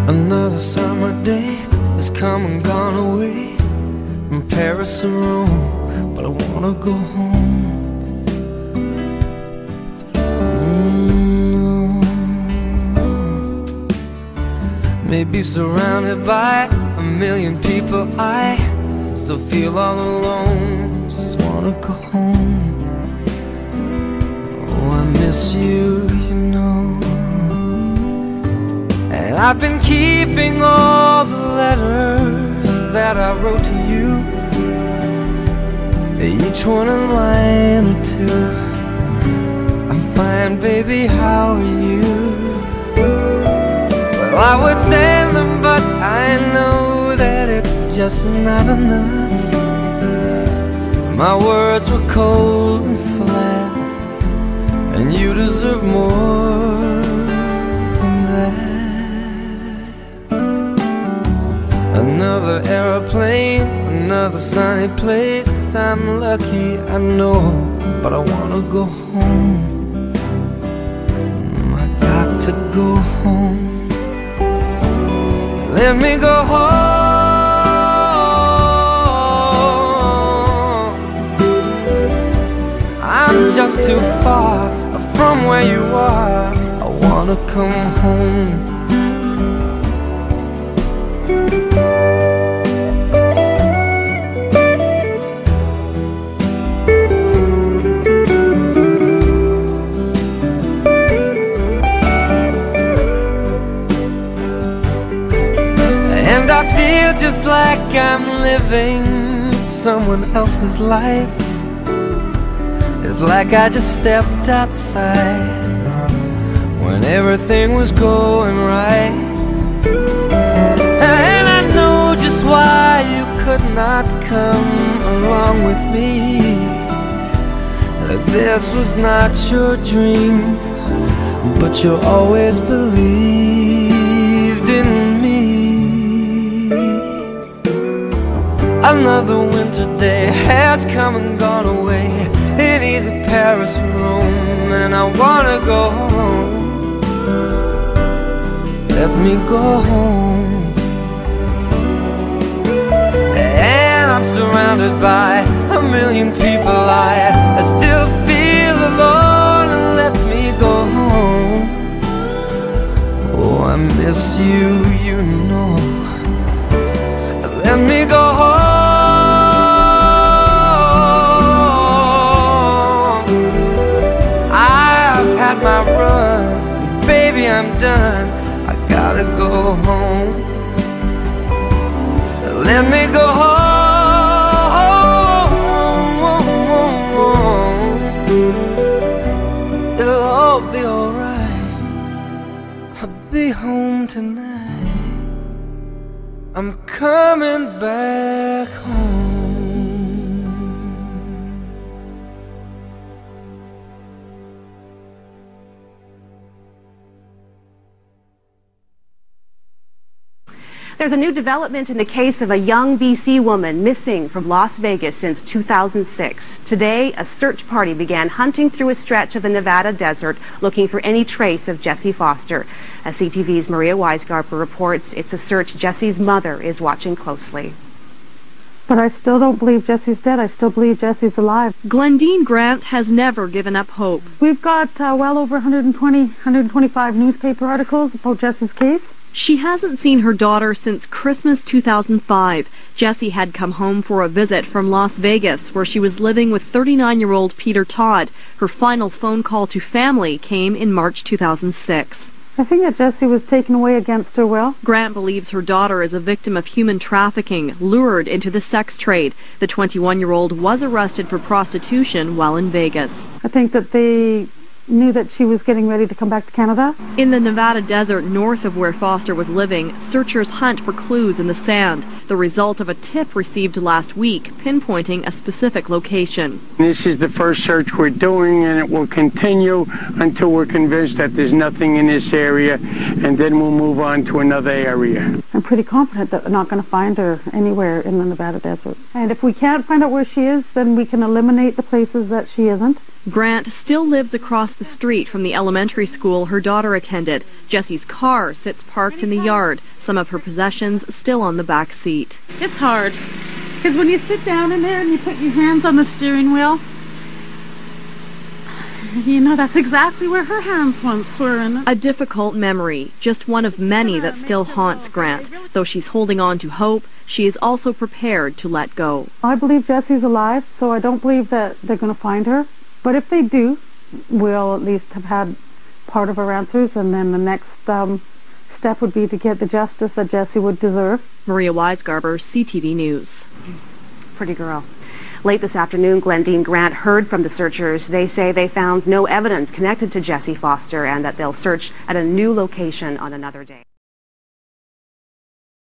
Another summer day has come and gone away from Paris or Rome, but I wanna go home. Maybe surrounded by a million people, I still feel all alone. Just wanna go home. Oh, I miss you, you know. And I've been keeping all the letters that I wrote to you, each one a line or two. I'm fine, baby, how are you? Well, I would send them, but I know that it's just not enough. My words were cold and flat, and you deserve more than that. Another aeroplane, another sunny place. I'm lucky, I know, but I wanna go home. I got to go home. Let me go home. I'm just too far from where you are. I wanna come home. I feel just like I'm living someone else's life. It's like I just stepped outside when everything was going right. And I know just why you could not come along with me. This was not your dream, but you always believed in me. Another winter day has come and gone away in either Paris or Rome, and I wanna go home. Let me go home. And I'm surrounded by a million people. I still feel alone, and let me go home. Oh, I miss you, you know. Let me go home. My run, baby, I'm done. I gotta go home. Let me go home. It'll all be alright. I'll be home tonight. I'm coming back home. There's a new development in the case of a young BC woman missing from Las Vegas since 2006. Today, a search party began hunting through a stretch of the Nevada desert looking for any trace of Jessie Foster. As CTV's Maria Weisgarper reports, it's a search Jessie's mother is watching closely. But I still don't believe Jessie's dead. I still believe Jessie's alive. Glendine Grant has never given up hope. We've got well over 125 newspaper articles about Jessie's case. She hasn't seen her daughter since Christmas 2005. Jessie had come home for a visit from Las Vegas, where she was living with 39-year-old Peter Todd. Her final phone call to family came in March 2006. I think that Jessie was taken away against her will. Grant believes her daughter is a victim of human trafficking, lured into the sex trade. The 21-year-old was arrested for prostitution while in Vegas. I think that they knew that she was getting ready to come back to Canada. In the Nevada desert north of where Foster was living, searchers hunt for clues in the sand, the result of a tip received last week pinpointing a specific location. This is the first search we're doing, and it will continue until we're convinced that there's nothing in this area, and then we'll move on to another area. I'm pretty confident that we're not going to find her anywhere in the Nevada desert. And if we can't find out where she is, then we can eliminate the places that she isn't. Grant still lives across the street from the elementary school her daughter attended. Jessie's car sits parked in the yard, some of her possessions still on the back seat. It's hard, because when you sit down in there and you put your hands on the steering wheel, you know, that's exactly where her hands once were. A difficult memory, just one of many that still haunts Grant. Though she's holding on to hope, she is also prepared to let go. I believe Jessie's alive, so I don't believe that they're going to find her. But if they do, we'll at least have had part of her answers, and then the next step would be to get the justice that Jessie would deserve. Maria Weisgarber, CTV News. Pretty girl. Late this afternoon, Glendine Grant heard from the searchers. They say they found no evidence connected to Jessie Foster and that they'll search at a new location on another day.